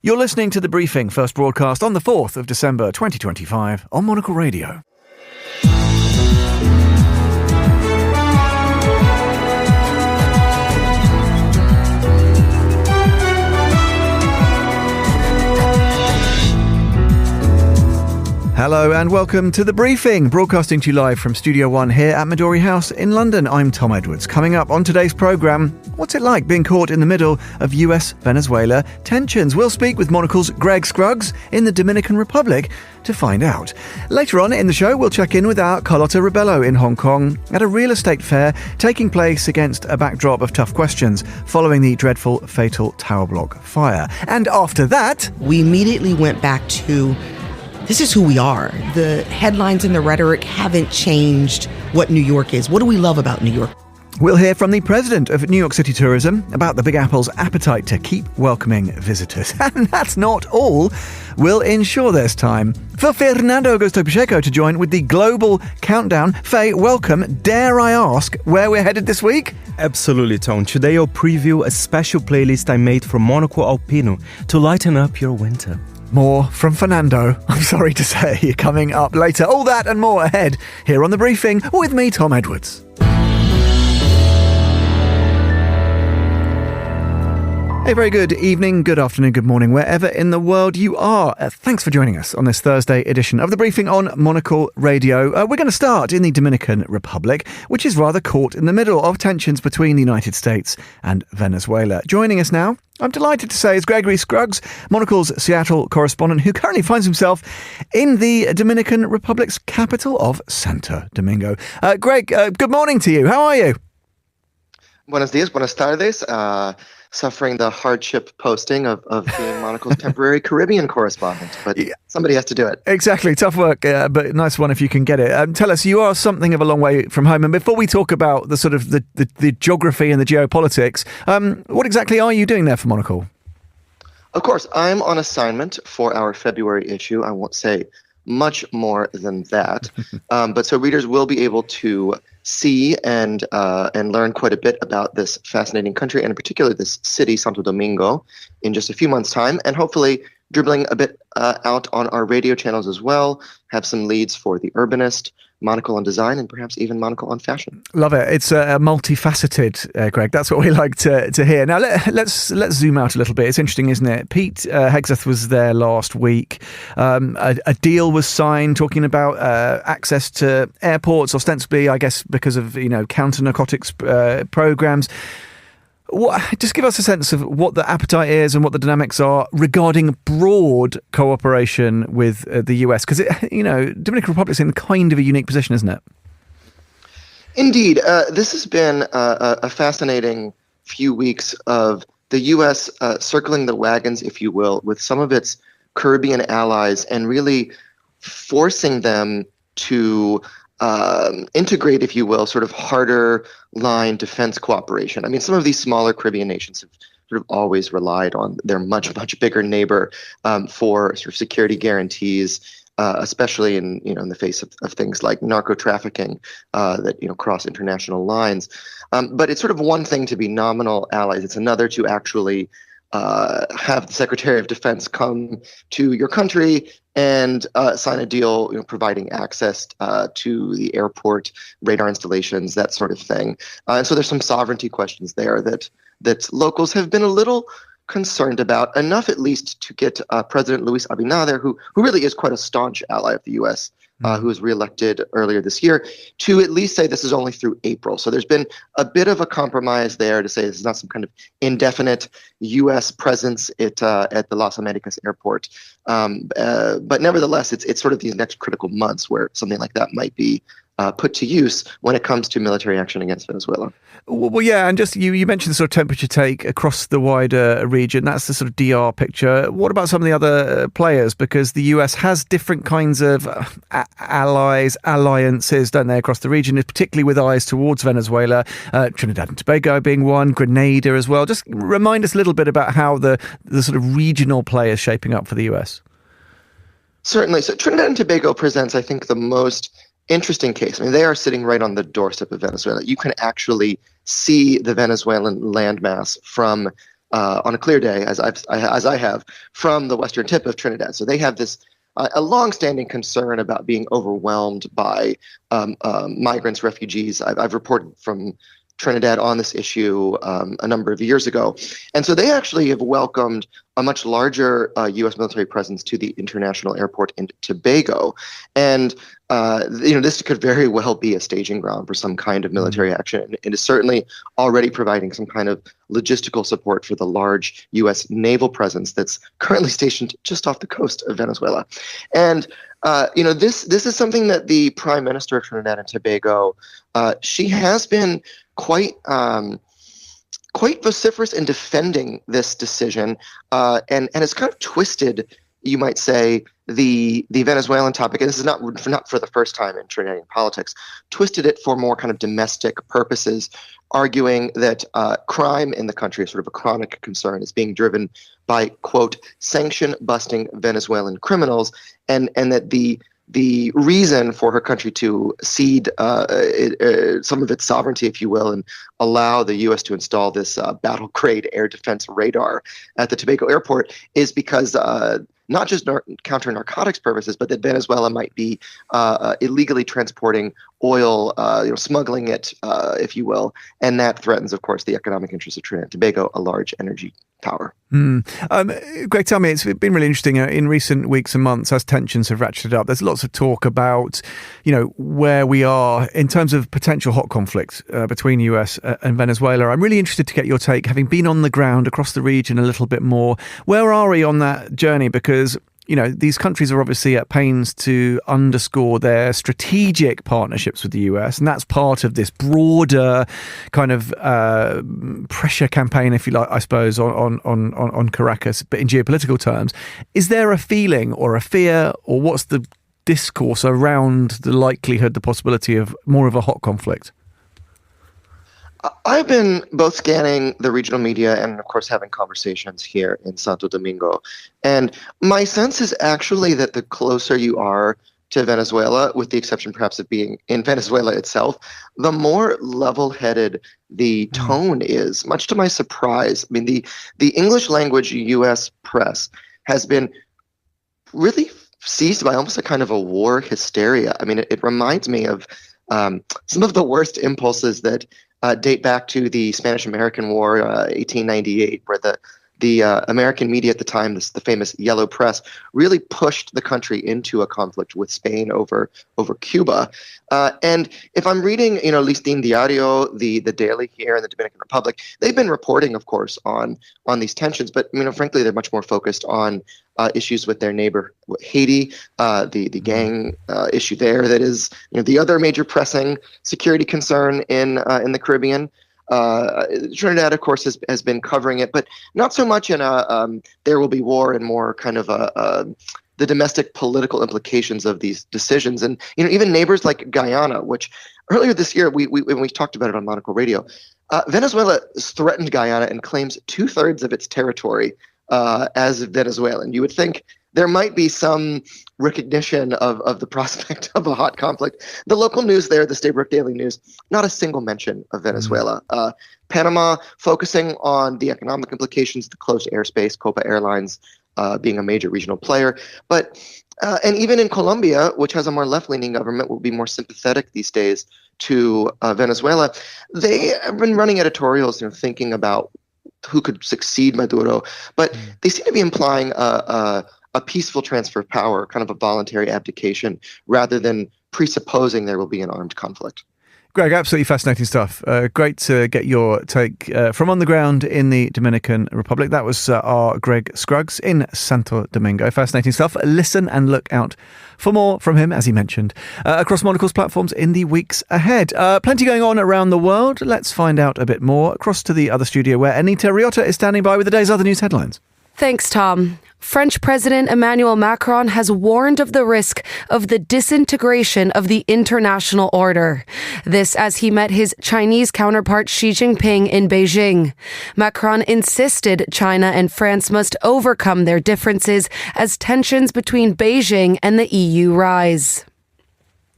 You're listening to The Briefing, first broadcast on the 4th of December 2025 on Monocle Radio. Hello and welcome to The Briefing, broadcasting to you live from Studio One here at Maduro House in London. I'm Tom Edwards. Coming up on today's programme, what's it like being caught in the middle of US-Venezuela tensions? We'll speak with Monocle's Greg Scruggs in the Dominican Republic to find out. Later on in the show, we'll check in with our Carlotta Rebello in Hong Kong at a real estate fair taking place against a backdrop of tough questions following the dreadful, fatal tower block fire. And after that, we immediately went back to this is who we are. The headlines and the rhetoric haven't changed what New York is. What do we love about New York? We'll hear from the president of New York City Tourism about the Big Apple's appetite to keep welcoming visitors. And that's not all. We'll ensure there's time for Fernando Augusto Pacheco to join with the global countdown. Faye, welcome. Dare I ask where we're headed this week? Absolutely, Tom. Today I'll preview a special playlist I made for Monaco Alpino to lighten up your winter. More from Fernando, I'm sorry to say, coming up later. All that and more ahead here on The Briefing with me, Tom Edwards. A very good evening, good afternoon, good morning, wherever in the world you are. Thanks for joining us on this Thursday edition of The Briefing on Monocle Radio. We're going to start in the Dominican Republic, which is rather caught in the middle of tensions between the United States and Venezuela. Joining us now, I'm delighted to say, is Gregory Scruggs, Monocle's Seattle correspondent, who currently finds himself in the Dominican Republic's capital of Santo Domingo. Greg, good morning to you. How are you? Buenos dias, buenas tardes. Suffering the hardship posting of being Monocle's temporary Caribbean correspondent, but somebody has to do it. Exactly. Tough work, but nice one if you can get it. Tell us, you are something of a long way from home. And before we talk about the sort of the geography and the geopolitics, what exactly are you doing there for Monocle? Of course, I'm on assignment for our February issue. I won't say much more than that, but so readers will be able to see and learn quite a bit about this fascinating country, and in particular this city, Santo Domingo, in just a few months' time, and hopefully dribbling a bit out on our radio channels as well, have some leads for The Urbanist, Monocle on Design, and perhaps even Monocle on Fashion. Love it. It's multifaceted, Greg. That's what we like to hear. Now, let's zoom out a little bit. It's interesting, isn't it? Pete Hegseth was there last week. A deal was signed talking about access to airports, ostensibly, I guess, because of counter-narcotics programs. Just give us a sense of what the appetite is and what the dynamics are regarding broad cooperation with the US, because Dominican Republic's in kind of a unique position, isn't it? Indeed, this has been a fascinating few weeks of the US circling the wagons, if you will, with some of its Caribbean allies and really forcing them to integrate, if you will, sort of harder line defense cooperation. I mean, some of these smaller Caribbean nations have sort of always relied on their much, much bigger neighbor for sort of security guarantees, especially in the face of things like narco trafficking that cross international lines. But it's sort of one thing to be nominal allies. It's another to actually have the Secretary of Defense come to your country and sign a deal, providing access to the airport, radar installations, that sort of thing. And so there's some sovereignty questions there that locals have been a little concerned about, enough at least to get President Luis Abinader, who really is quite a staunch ally of the U.S., who was reelected earlier this year, to at least say this is only through April. So there's been a bit of a compromise there to say this is not some kind of indefinite U.S. presence at the Las Americas airport. But nevertheless, it's sort of these next critical months where something like that might be put to use when it comes to military action against Venezuela. Well, yeah, and just you mentioned the sort of temperature take across the wider region. That's the sort of DR picture. What about some of the other players? Because the US has different kinds of alliances, don't they, across the region, particularly with eyes towards Venezuela, Trinidad and Tobago being one, Grenada as well. Just remind us a little bit about how the sort of regional play is shaping up for the US. Certainly. So Trinidad and Tobago presents, I think, the most interesting case. I mean, they are sitting right on the doorstep of Venezuela. You can actually see the Venezuelan landmass from on a clear day, as I have, from the western tip of Trinidad. So they have this a long-standing concern about being overwhelmed by migrants, refugees. I've reported from Trinidad on this issue a number of years ago. And so they actually have welcomed a much larger U.S. military presence to the international airport in Tobago. And, this could very well be a staging ground for some kind of military action. It is certainly already providing some kind of logistical support for the large U.S. naval presence that's currently stationed just off the coast of Venezuela. And this is something that the Prime Minister of Trinidad and Tobago, she has been quite vociferous in defending this decision, and has kind of twisted, you might say, the Venezuelan topic, and this is not for the first time in Trinidadian politics, twisted it for more kind of domestic purposes, arguing that crime in the country is sort of a chronic concern, is being driven by, quote, sanction-busting Venezuelan criminals, and that the reason for her country to cede some of its sovereignty, if you will, and allow the U.S. to install this battle-grade air defense radar at the Tobago airport is because not just counter narcotics purposes, but that Venezuela might be illegally transporting oil, smuggling it, if you will, and that threatens, of course, the economic interests of Trinidad and Tobago, a large energy power. Greg, tell me, it's been really interesting in recent weeks and months as tensions have ratcheted up. There's lots of talk about, where we are in terms of potential hot conflict between US and Venezuela. I'm really interested to get your take, having been on the ground across the region a little bit more. Where are we on that journey? Because these countries are obviously at pains to underscore their strategic partnerships with the US, and that's part of this broader kind of pressure campaign, if you like, I suppose, on Caracas, but in geopolitical terms. Is there a feeling or a fear, or what's the discourse around the likelihood, the possibility of more of a hot conflict? I've been both scanning the regional media and, of course, having conversations here in Santo Domingo. And my sense is actually that the closer you are to Venezuela, with the exception perhaps of being in Venezuela itself, the more level-headed the tone is, much to my surprise. I mean, the English language U.S. press has been really seized by almost a kind of a war hysteria. I mean, it reminds me of some of the worst impulses that date back to the Spanish-American War, 1898, where the American media at the time, the famous Yellow Press, really pushed the country into a conflict with Spain over Cuba. And if I'm reading, Listín Diario, the Daily here in the Dominican Republic, they've been reporting, of course, on these tensions. But frankly, they're much more focused on issues with their neighbor Haiti, the gang issue there that is the other major pressing security concern in the Caribbean. Trinidad, of course, has been covering it, but not so much in there will be war, and more kind of the domestic political implications of these decisions. And even neighbors like Guyana, which earlier this year when we talked about it on Monocle Radio, Venezuela threatened Guyana and claims 2/3 of its territory as Venezuelan. You would think there might be some recognition of the prospect of a hot conflict. The local news there, the Staybrook Daily News, not a single mention of Venezuela. Panama focusing on the economic implications, the closed airspace, Copa Airlines being a major regional player. But and even in Colombia, which has a more left-leaning government, will be more sympathetic these days to Venezuela. They have been running editorials, thinking about who could succeed Maduro, but they seem to be implying a peaceful transfer of power, kind of a voluntary abdication, rather than presupposing there will be an armed conflict. Greg, absolutely fascinating stuff. Great to get your take from on the ground in the Dominican Republic. That was our Greg Scruggs in Santo Domingo. Fascinating stuff. Listen and look out for more from him, as he mentioned, across Monocle's platforms in the weeks ahead. Plenty going on around the world. Let's find out a bit more. Across to the other studio where Anita Riotta is standing by with the day's other news headlines. Thanks, Tom. French President Emmanuel Macron has warned of the risk of the disintegration of the international order. This as he met his Chinese counterpart Xi Jinping in Beijing. Macron insisted China and France must overcome their differences as tensions between Beijing and the EU rise.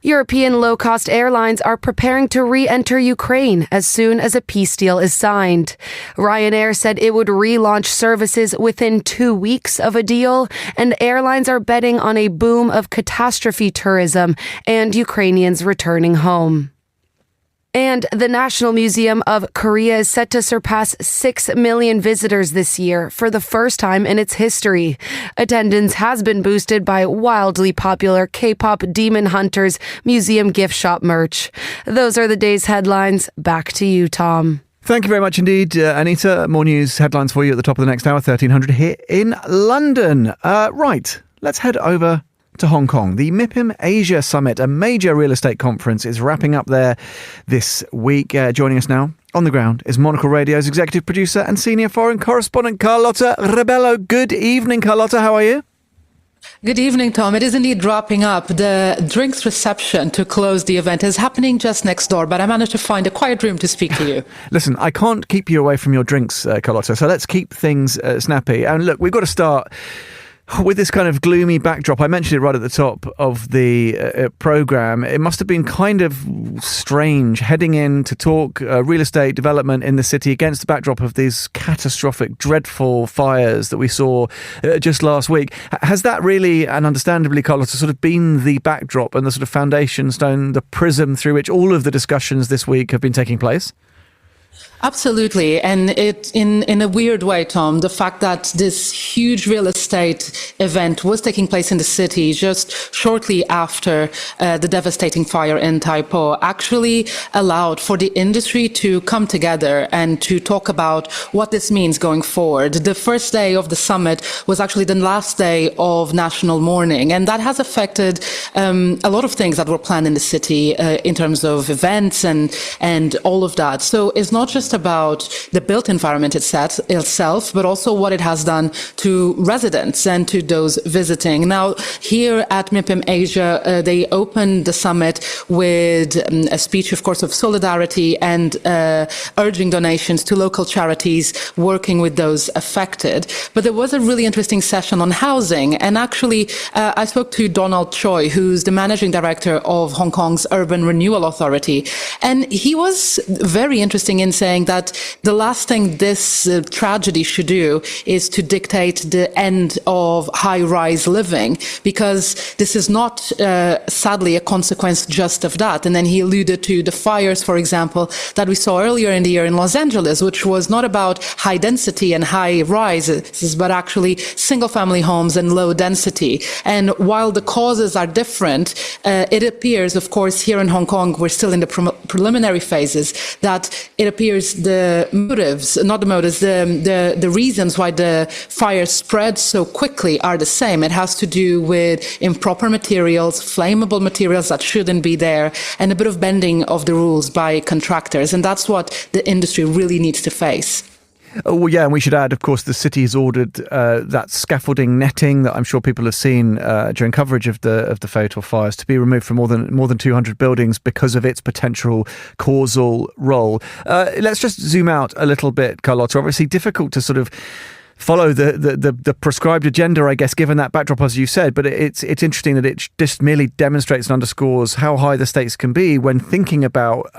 European low-cost airlines are preparing to re-enter Ukraine as soon as a peace deal is signed. Ryanair said it would relaunch services within 2 weeks of a deal, and airlines are betting on a boom of catastrophe tourism and Ukrainians returning home. And the National Museum of Korea is set to surpass 6 million visitors this year for the first time in its history. Attendance has been boosted by wildly popular K-pop Demon Hunters museum gift shop merch. Those are the day's headlines. Back to you, Tom. Thank you very much indeed, Anita. More news headlines for you at the top of the next hour, 1300 here in London. Right, let's head over to Hong Kong. The MIPIM Asia Summit, a major real estate conference, is wrapping up there this week. Joining us now on the ground is Monocle Radio's executive producer and senior foreign correspondent, Carlotta Rebello. Good evening, Carlotta. How are you? Good evening, Tom. It is indeed wrapping up. The drinks reception to close the event is happening just next door, but I managed to find a quiet room to speak to you. Listen, I can't keep you away from your drinks, Carlotta, so let's keep things snappy. And look, we've got to start with this kind of gloomy backdrop. I mentioned it right at the top of the programme. It must have been kind of strange heading in to talk real estate development in the city against the backdrop of these catastrophic, dreadful fires that we saw just last week. Has that really, and understandably, Carlotta, sort of been the backdrop and the sort of foundation stone, the prism through which all of the discussions this week have been taking place? Absolutely. And it, in a weird way, Tom, the fact that this huge real estate event was taking place in the city just shortly after the devastating fire in Tai Po actually allowed for the industry to come together and to talk about what this means going forward. The first day of the summit was actually the last day of national mourning, and that has affected a lot of things that were planned in the city in terms of events and all of that. So it's not just about the built environment itself, but also what it has done to residents and to those visiting. Now, here at MIPIM Asia, they opened the summit with a speech, of course, of solidarity and urging donations to local charities working with those affected. But there was a really interesting session on housing. And actually, I spoke to Donald Choi, who's the managing director of Hong Kong's Urban Renewal Authority. And he was very interesting in saying that the last thing this tragedy should do is to dictate the end of high-rise living, because this is not, sadly, a consequence just of that. And then he alluded to the fires, for example, that we saw earlier in the year in Los Angeles, which was not about high density and high rises, but actually single-family homes and low density. And while the causes are different, it appears, of course, here in Hong Kong, we're still in the preliminary phases, that it appears the reasons why the fire spread so quickly are the same. It has to do with improper materials, flammable materials that shouldn't be there, and a bit of bending of the rules by contractors. And that's what the industry really needs to face. Oh, well, yeah, and we should add, of course, the city has ordered that scaffolding netting that I'm sure people have seen during coverage of the fatal fires to be removed from more than 200 buildings because of its potential causal role. Let's just zoom out a little bit, Carlotta. Obviously, difficult to sort of follow the prescribed agenda, I guess, given that backdrop, as you said. But it's interesting that it just merely demonstrates and underscores how high the stakes can be when thinking about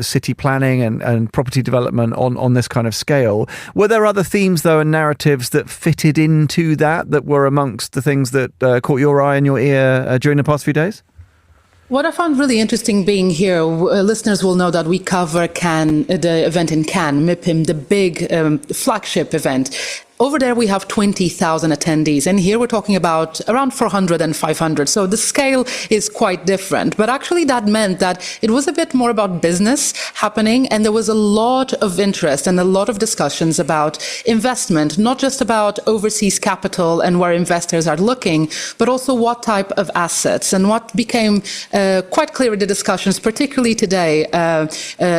city planning and property development on this kind of scale. Were there other themes, though, and narratives that fitted into that were amongst the things that caught your eye and your ear during the past few days? What I found really interesting being here, listeners will know that we cover Cannes, the event in Cannes, MIPIM, the big flagship event. Over there, we have 20,000 attendees, and here we're talking about around 400 and 500. So the scale is quite different. But actually, that meant that it was a bit more about business happening, and there was a lot of interest and a lot of discussions about investment, not just about overseas capital and where investors are looking, but also what type of assets. And what became quite clear in the discussions, particularly today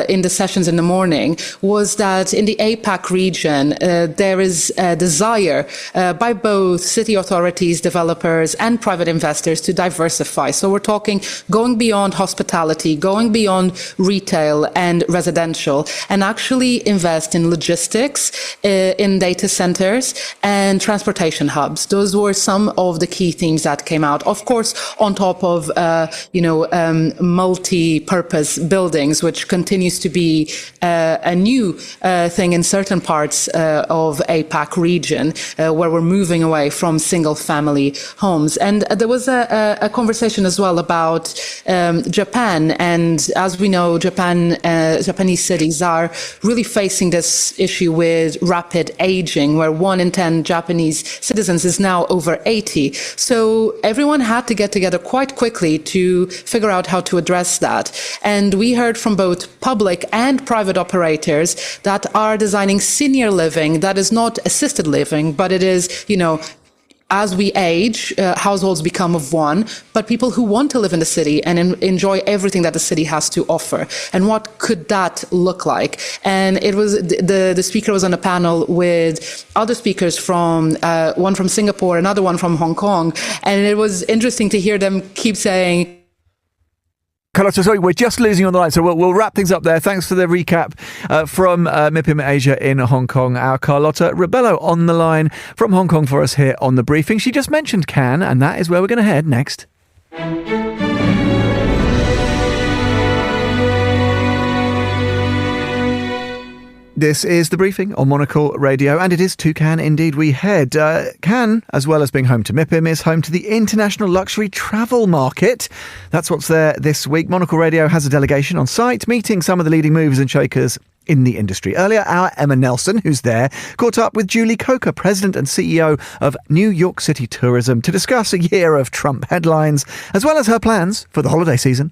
in the sessions in the morning, was that in the APAC region, there is desire by both city authorities, developers, and private investors to diversify. So we're talking going beyond hospitality, going beyond retail and residential, and actually invest in logistics, in data centers, and transportation hubs. Those were some of the key themes that came out. Of course, on top of multi-purpose buildings, which continues to be a new thing in certain parts of APAC region, where we're moving away from single-family homes. And there was a conversation as well about Japan. And as we know, Japanese cities are really facing this issue with rapid aging, where 1 in 10 Japanese citizens is now over 80. So everyone had to get together quite quickly to figure out how to address that. And we heard from both public and private operators that are designing senior living that is not assisted living, but it is, as we age, households become of one, but people who want to live in the city and enjoy everything that the city has to offer. And what could that look like? And it was the speaker was on a panel with other speakers from one from Singapore, another one from Hong Kong, and it was interesting to hear them keep saying, Carlotta, sorry, we're just losing on the line, so we'll wrap things up there. Thanks for the recap from MIPIM Asia in Hong Kong. Our Carlotta Rebello on the line from Hong Kong for us here on The Briefing. She just mentioned Cannes, and that is where we're going to head next. This is The Briefing on Monocle Radio, and it is to Cannes indeed we head. Cannes, as well as being home to MIPIM, is home to the international luxury travel market. That's what's there this week. Monocle Radio has a delegation on site, meeting some of the leading movers and shakers in the industry. Earlier, our Emma Nelson, who's there, caught up with Julie Coker, President and CEO of New York City Tourism, to discuss a year of Trump headlines, as well as her plans for the holiday season.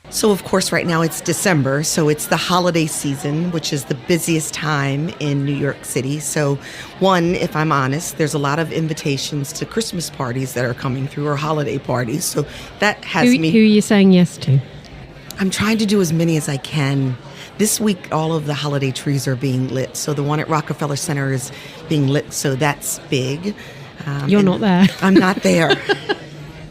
So, of course, right now it's December, so it's the holiday season, which is the busiest time in New York City. So, one, if I'm honest, there's a lot of invitations to Christmas parties that are coming through, or holiday parties. So that has me... Who are you saying yes to? I'm trying to do as many as I can. This week, all of the holiday trees are being lit. So the one at Rockefeller Center is being lit, so that's big. You're not there. I'm not there.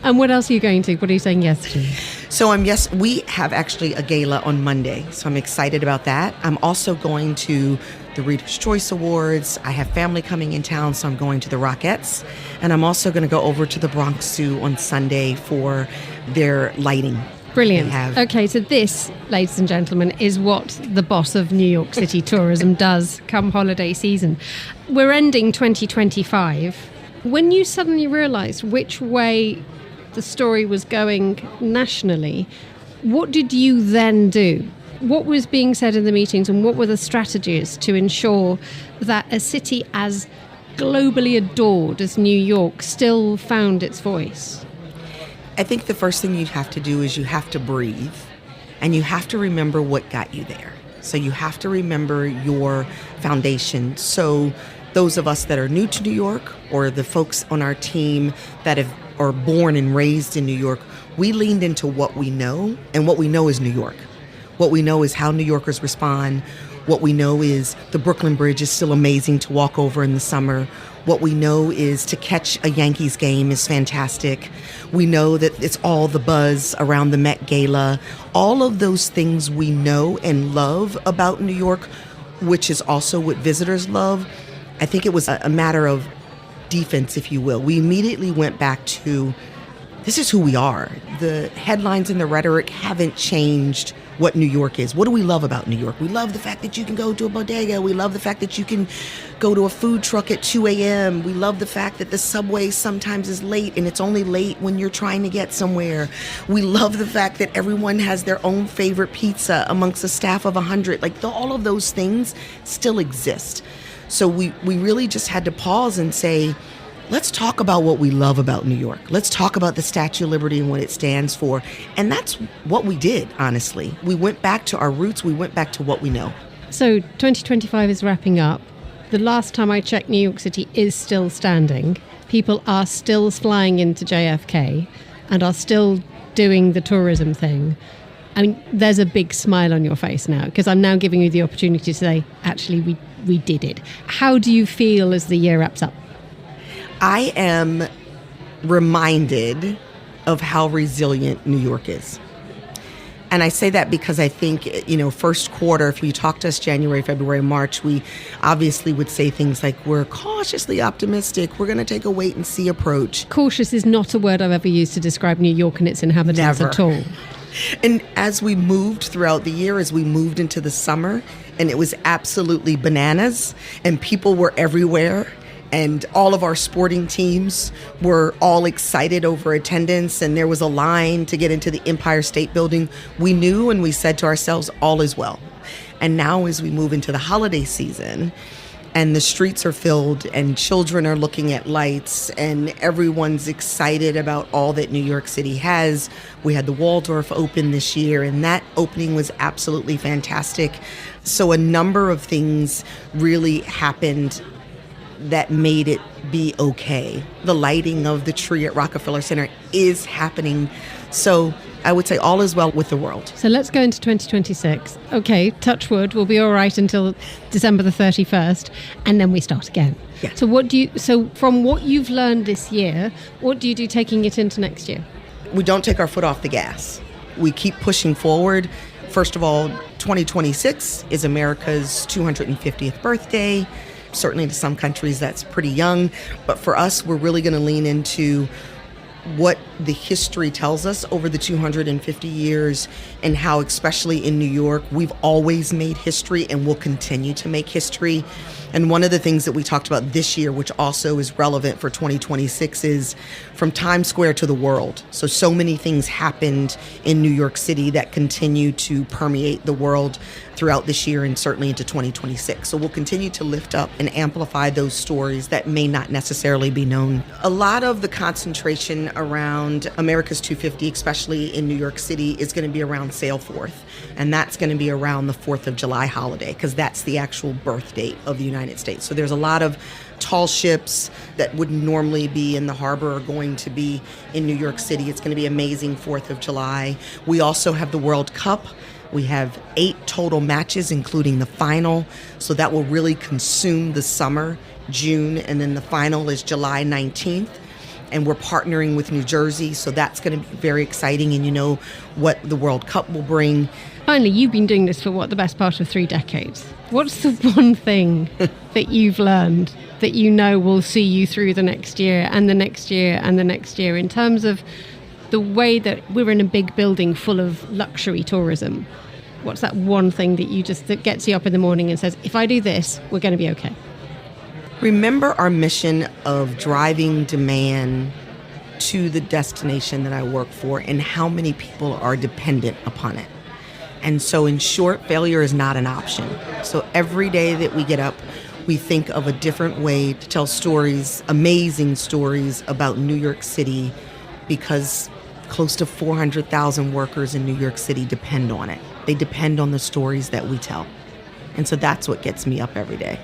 And what else are you going to? What are you saying yes to? So we have actually a gala on Monday, so I'm excited about that. I'm also going to the Reader's Choice Awards. I have family coming in town, so I'm going to the Rockettes. And I'm also going to go over to the Bronx Zoo on Sunday for their lighting. Brilliant. Okay, so this, ladies and gentlemen, is what the boss of New York City Tourism does come holiday season. We're ending 2025. When you suddenly realised which way the story was going nationally, what did you then do? What was being said in the meetings, and what were the strategies to ensure that a city as globally adored as New York still found its voice? I think the first thing you have to do is you have to breathe, and you have to remember what got you there. So you have to remember your foundation. So those of us that are new to New York, or the folks on our team that are born and raised in New York, we leaned into what we know, and what we know is New York. What we know is how New Yorkers respond. What we know is the Brooklyn Bridge is still amazing to walk over in the summer. What we know is to catch a Yankees game is fantastic. We know that it's all the buzz around the Met Gala. All of those things we know and love about New York, which is also what visitors love. I think it was a matter of defense, if you will. We immediately went back to, this is who we are. The headlines and the rhetoric haven't changed what New York is. What do we love about New York? We love the fact that you can go to a bodega. We love the fact that you can go to a food truck at 2 a.m. We love the fact that the subway sometimes is late, and it's only late when you're trying to get somewhere. We love the fact that everyone has their own favorite pizza amongst a staff of 100. All of those things still exist. So we really just had to pause and say, let's talk about what we love about New York. Let's talk about the Statue of Liberty and what it stands for. And that's what we did, honestly. We went back to our roots. We went back to what we know. So 2025 is wrapping up. The last time I checked, New York City is still standing. People are still flying into JFK and are still doing the tourism thing. I mean, there's a big smile on your face now, because I'm now giving you the opportunity to say, actually, we did it. How do you feel as the year wraps up? I am reminded of how resilient New York is. And I say that because I think, first quarter, if you talk to us January, February, March, we obviously would say things like, we're cautiously optimistic. We're going to take a wait and see approach. Cautious is not a word I've ever used to describe New York and its inhabitants at all. And as we moved throughout the year, as we moved into the summer, and it was absolutely bananas, and people were everywhere, and all of our sporting teams were all excited over attendance, and there was a line to get into the Empire State Building. We knew and we said to ourselves, all is well. And now as we move into the holiday season, and the streets are filled, and children are looking at lights, and everyone's excited about all that New York City has. We had the Waldorf open this year, and that opening was absolutely fantastic. So a number of things really happened that made it be okay. The lighting of the tree at Rockefeller Center is happening. So I would say all is well with the world. So let's go into 2026. Okay, touch wood, we'll be all right until December the 31st, and then we start again. Yeah. So from what you've learned this year, what do you do taking it into next year? We don't take our foot off the gas. We keep pushing forward. First of all, 2026 is America's 250th birthday. Certainly to some countries that's pretty young, but for us, we're really going to lean into what the history tells us over the 250 years and how, especially in New York, we've always made history and will continue to make history. And one of the things that we talked about this year, which also is relevant for 2026, is from Times Square to the world. So many things happened in New York City that continue to permeate the world throughout this year and certainly into 2026. So we'll continue to lift up and amplify those stories that may not necessarily be known. A lot of the concentration around America's 250, especially in New York City, is going to be around Sailforth. And that's going to be around the 4th of July holiday, because that's the actual birth date of the United States. So there's a lot of tall ships that wouldn't normally be in the harbor are going to be in New York City. It's going to be amazing 4th of July. We also have the World Cup. We have 8 total matches, including the final. So that will really consume the summer, June, and then the final is July 19th. And we're partnering with New Jersey, so that's going to be very exciting. And you know what the World Cup will bring. Finally, you've been doing this for the best part of 3 decades. What's the one thing that you've learned that you know will see you through the next year and the next year and the next year, in terms of the way that we're in a big building full of luxury tourism? What's that one thing that gets you up in the morning and says, if I do this, we're going to be okay? Remember our mission of driving demand to the destination that I work for and how many people are dependent upon it. And so in short, failure is not an option. So every day that we get up, we think of a different way to tell stories, amazing stories about New York City, because close to 400,000 workers in New York City depend on it. They depend on the stories that we tell. And so that's what gets me up every day.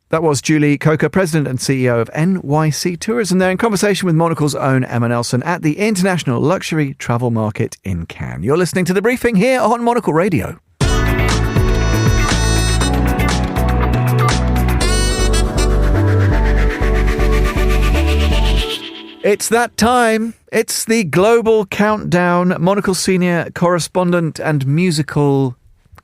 That was Julie Coker, President and CEO of NYC Tourism, there in conversation with Monocle's own Emma Nelson at the International Luxury Travel Market in Cannes. You're listening to The Briefing here on Monocle Radio. It's that time. It's the global countdown. Monocle senior correspondent and musical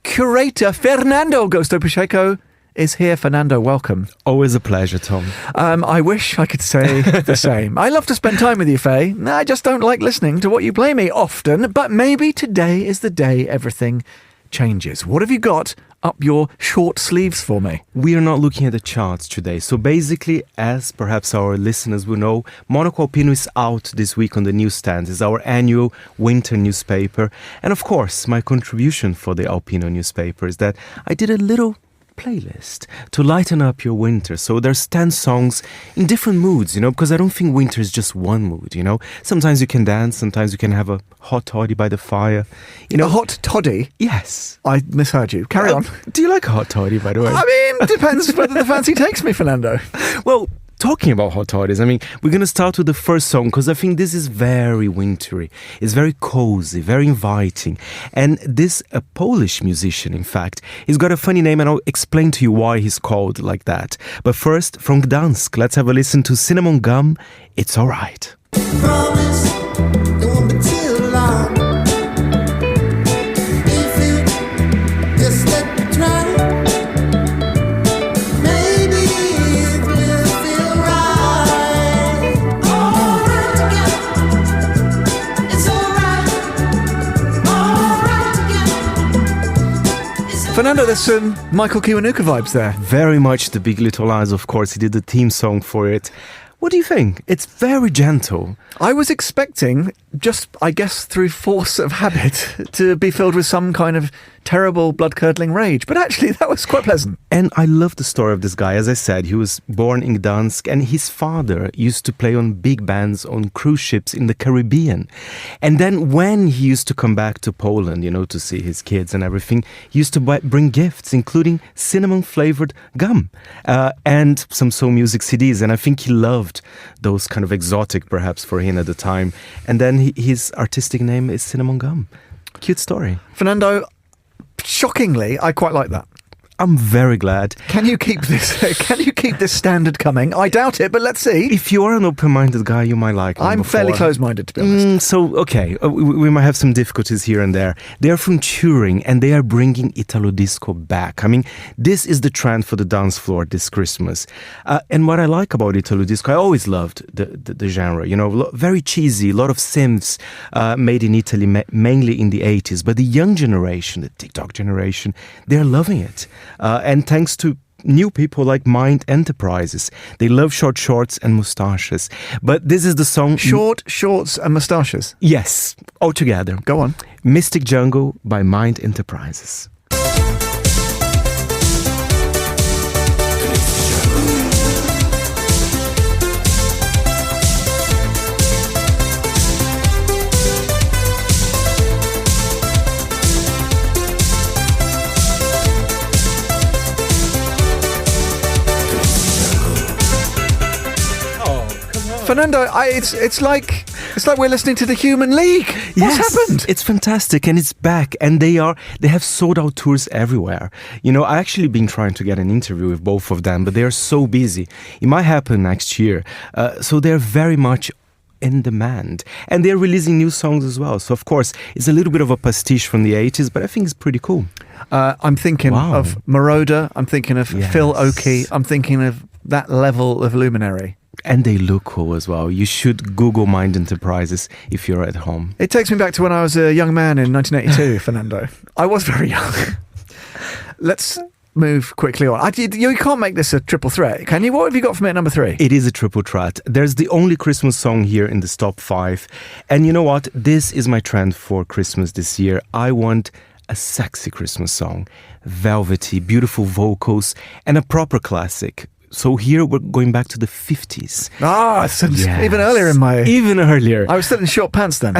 curator Fernando Augusto Pacheco is here. Fernando, welcome. Always a pleasure, Tom. I wish I could say the same. I love to spend time with you, Faye. I just don't like listening to what you play me often, but maybe today is the day everything changes. What have you got up your short sleeves for me? We are not looking at the charts today. So basically, as perhaps our listeners will know, Monocle Alpino is out this week on the newsstands. It's our annual winter newspaper. And of course, my contribution for the Alpino newspaper is that I did a little playlist to lighten up your winter. So there's 10 songs in different moods, because I don't think winter is just one mood, Sometimes you can dance, sometimes you can have a hot toddy by the fire. A hot toddy? Yes. I misheard you. Carry on. Do you like a hot toddy, by the way? I mean, depends whether the fancy takes me, Fernando. Well, talking about hot toddies, I mean, we're going to start with the first song because I think this is very wintry. It's very cozy, very inviting. And this, a Polish musician, in fact, he's got a funny name and I'll explain to you why he's called like that. But first, from Gdansk, let's have a listen to Cinnamon Gum, It's Alright. Promise it won't be too long. If you just let me try, maybe it will feel right. Alright together, it's alright. Alright together. Fernando, there's some Michael Kiwanuka vibes there. Very much The Big Little Lies, of course. He did the theme song for it. What do you think? It's very gentle. I was expecting, just, I guess, through force of habit, to be filled with some kind of terrible, blood-curdling rage. But actually, that was quite pleasant. And I love the story of this guy. As I said, he was born in Gdansk and his father used to play on big bands on cruise ships in the Caribbean. And then when he used to come back to Poland, to see his kids and everything, he used to bring gifts, including cinnamon-flavored gum and some soul music CDs. And I think he loved those kind of exotic, perhaps, for him at the time. And then his artistic name is Cinnamon Gum. Cute story. Fernando, shockingly, I quite like that. I'm very glad. Can you keep this? Can you keep this standard coming? I doubt it, but let's see. If you are an open-minded guy, you might like it. I'm fairly close-minded, to be honest. Okay, we might have some difficulties here and there. They are from Turin, and they are bringing Italo Disco back. I mean, this is the trend for the dance floor this Christmas. And what I like about Italo Disco, I always loved the genre. Very cheesy, a lot of synths made in Italy, mainly in the 80s. But the young generation, the TikTok generation, they're loving it. And thanks to new people like Mind Enterprises. They love short shorts and moustaches. But this is the song... Short shorts and moustaches? Yes, all together. Go on. Mystic Jungle by Mind Enterprises. Fernando, it's like we're listening to the Human League. What's happened? It's fantastic and it's back and they have sold out tours everywhere. I actually been trying to get an interview with both of them, but they are so busy. It might happen next year. So they're very much in demand. And they're releasing new songs as well. So of course, it's a little bit of a pastiche from the 80s, but I think it's pretty cool. I'm thinking of Moroder. I'm thinking of Phil Oakey. I'm thinking of that level of luminary. And they look cool as well. You should Google Mind Enterprises if you're at home. It takes me back to when I was a young man in 1982, Fernando. I was very young. Let's move quickly on. You can't make this a triple threat, can you? What have you got for me at number 3? It is a triple threat. There's the only Christmas song here in this top 5. And you know what? This is my trend for Christmas this year. I want a sexy Christmas song. Velvety, beautiful vocals, and a proper classic. So here we're going back to the 50s. Even earlier in my... Even earlier. I was still in short pants then.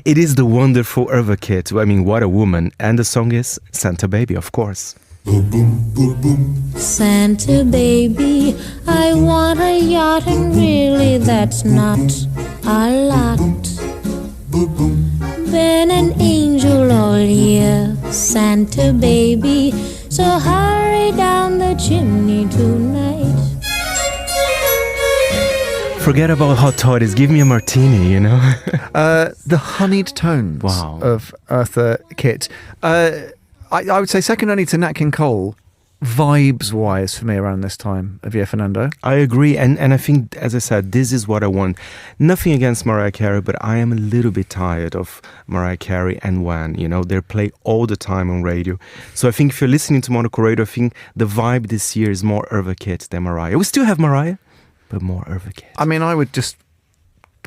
It is the wonderful Urva Kid. I mean, what a woman. And the song is Santa Baby, of course. Boom, boom, boom, boom. Santa baby, I want a yacht, and really that's not a lot. Boom, boom. Been an angel all year, Santa baby, so hurry down the chimney tonight. Forget about hot toddies, give me a martini, The honeyed tones of Eartha Kitt. I would say second only to Nat King Cole, vibes-wise for me around this time of year, Fernando. I agree, and I think, as I said, this is what I want. Nothing against Mariah Carey, but I am a little bit tired of Mariah Carey and Wham. They play all the time on radio. So I think if you're listening to Monocle Radio, I think the vibe this year is more Urva Kitt than Mariah. We still have Mariah, but more Urva Kitt. I mean, I would just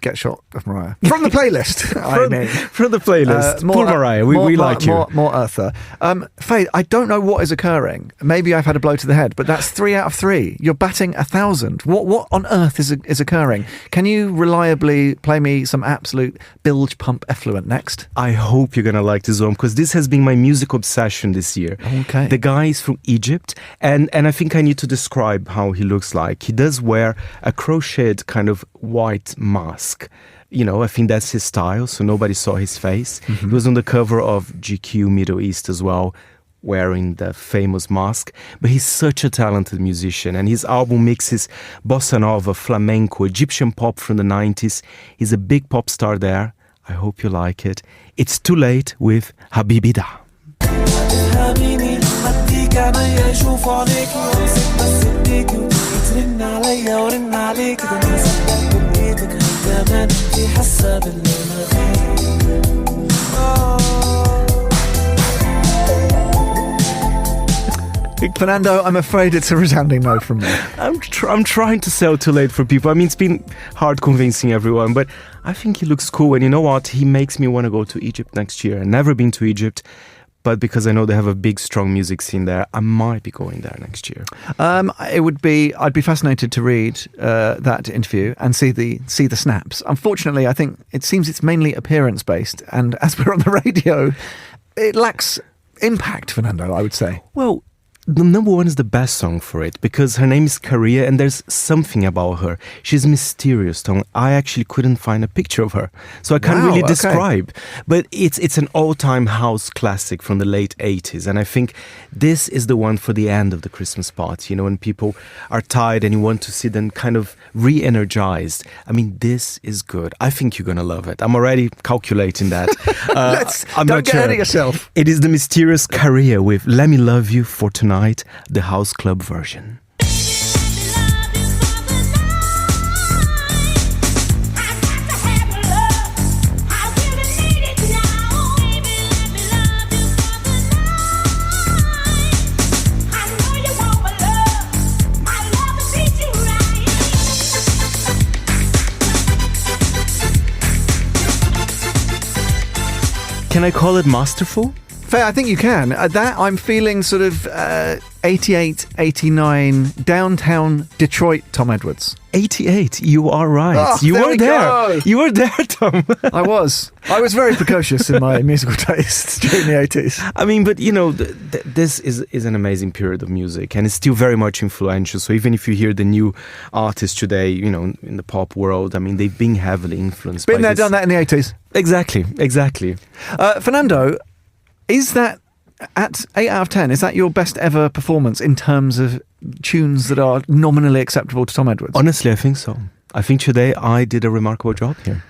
get shot of Mariah. From the playlist, From the playlist. Poor Mariah, we like you. More Eartha. Faye, I don't know what is occurring. Maybe I've had a blow to the head, but that's 3 out of 3. You're batting 1,000. What on earth is occurring? Can you reliably play me some absolute bilge pump effluent next? I hope you're going to like this one, because this has been my music obsession this year. Okay. The guy is from Egypt, and I think I need to describe how he looks like. He does wear a crocheted kind of white mask. You know, I think that's his style, so nobody saw his face. He was on the cover of GQ Middle East as well, wearing the famous mask. But he's such a talented musician, and his album mixes bossa nova, flamenco, Egyptian pop from the 90s. He's a big pop star there. I hope you like it. It's Too Late with Habibi Da. Fernando, I'm afraid it's a resounding no from me. I'm trying to sell Too Late for people. I mean, it's been hard convincing everyone, but I think he looks cool. And you know what? He makes me want to go to Egypt next year. I've never been to Egypt, but because I know they have a big, strong music scene there, I might be going there next year. I'd be fascinated to read that interview and see the snaps. Unfortunately, I think it seems it's mainly appearance based, and as we're on the radio, it lacks impact, Fernando, I would say. Well, the number one is the best song for it, because her name is Karia, and there's something about her. She's mysterious, Tom. I actually couldn't find a picture of her, so I can't really describe. But it's an all-time house classic from the late 80s, and I think this is the one for the end of the Christmas party, you know, when people are tired and you want to see them kind of re-energized. I mean, this is good. I think you're going to love it. I'm already calculating that. Don't get ahead of yourself. It is the mysterious Karia with Let Me Love You for Tonight, the house club version. Can I call it masterful? Fair, I think you can. That I'm feeling sort of 88, 89, downtown Detroit Tom Edwards. 88, you are right. Oh, you were there. Go. You were there, Tom. I was very precocious in my musical tastes during the 80s. I mean, but you know, this is an amazing period of music, and it's still very much influential. So even if you hear the new artists today, you know, in the pop world, I mean, they've been heavily influenced by this. Done that in the 80s. Exactly. Fernando, is that, at 8 out of 10, is that your best ever performance in terms of tunes that are nominally acceptable to Tom Edwards? Honestly, I think so. I think today I did a remarkable job here.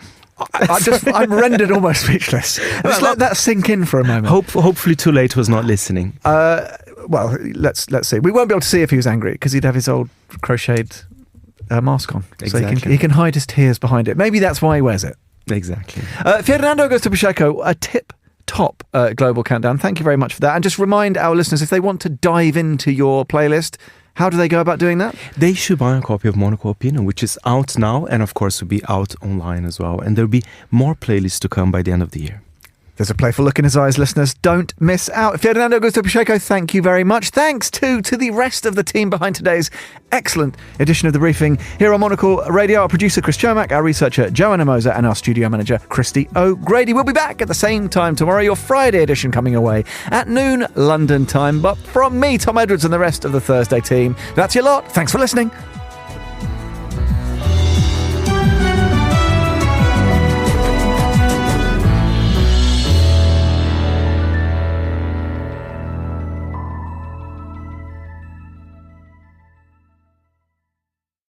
I'm rendered almost speechless. Just let that sink in for a moment. Hopefully Too Late was not listening. Well, let's see. We won't be able to see if he was angry, because he'd have his old crocheted mask on. Exactly. So he can hide his tears behind it. Maybe that's why he wears it. Exactly. Fernando goes to Pacheco, a top global countdown. Thank you very much for that. And just remind our listeners, if they want to dive into your playlist, how do they go about doing that? They should buy a copy of Monocle Opinion, which is out now, and of course will be out online as well. And there'll be more playlists to come by the end of the year. There's a playful look in his eyes, listeners. Don't miss out. Fernando Augusto Pacheco, thank you very much. Thanks to the rest of the team behind today's excellent edition of The Briefing. Here on Monocle Radio, our producer Chris Chomak, our researcher Joanna Moser, and our studio manager Christy O'Grady. We'll be back at the same time tomorrow, your Friday edition coming away at noon London time. But from me, Tom Edwards, and the rest of the Thursday team, that's your lot. Thanks for listening.